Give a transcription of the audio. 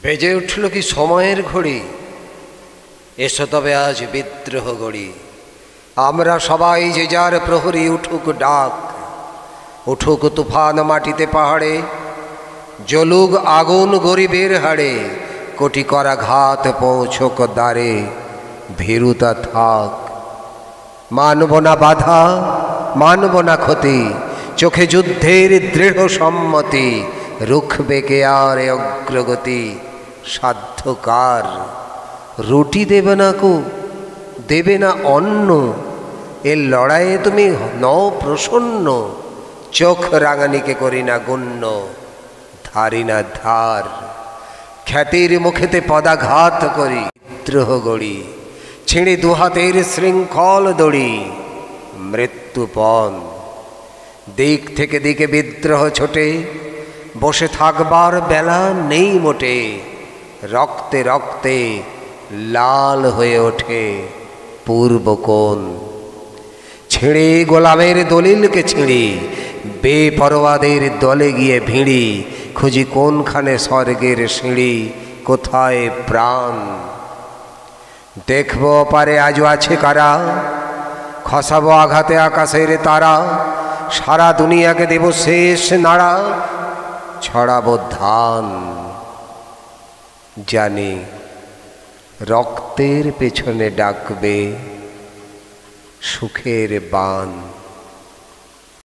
বেজে উঠল কি সময়ের ঘড়ি, এসো তবে আজ বিদ্রোহ গড়ি। আমরা সবাই যে যার প্রহরী উঠুক ডাক, উঠুক তুফান মাটিতে পাহাড়ে, জ্বলুক আগুন গরিবের হাড়ে, কোটি করা ঘাত পৌঁছক দ্বারে, ভীরুতা থাক। মানব না বাধা, মানব না ক্ষতি, চোখে যুদ্ধের দৃঢ় সম্মতি, রুখবে কে আর অগ্রগতি, সাধ্যকার। রুটি দেবে না কো, দেবে না অন্ন, এর লড়াইয়ে তুমি নও প্রসন্ন। চোখ রাঙানিকে করি না গণ্য, ধারি না ধার। খ্যাতির মুখেতে পদাঘাত করি, বিদ্রোহ গড়ি, ছিঁড়ে দুহাতের শৃঙ্খল দড়ি, মৃত্যুপণ। দিক থেকে দিকে বিদ্রোহ ছোটে, বসে থাকবার বেলা নেই মোটে। রক্তে রক্তে লাল হয়ে ওঠে পূর্বকোণ। ছিঁড়ে গোলামের দলিলকে ছিঁড়ি, বেপরোয়াদের দলে গিয়ে ভিড়ি, খুঁজি কোনখানে স্বর্গের সিঁড়ি, কোথায় প্রাণ। দেখবো পারে আজও আছে কারা, খসাবো আঘাতে আকাশের তারা, সারা দুনিয়াকে দেব শেষ নাড়া, ছড়াবো ধান। জানি রক্তের পেছনে ডাকবে সুখের বান।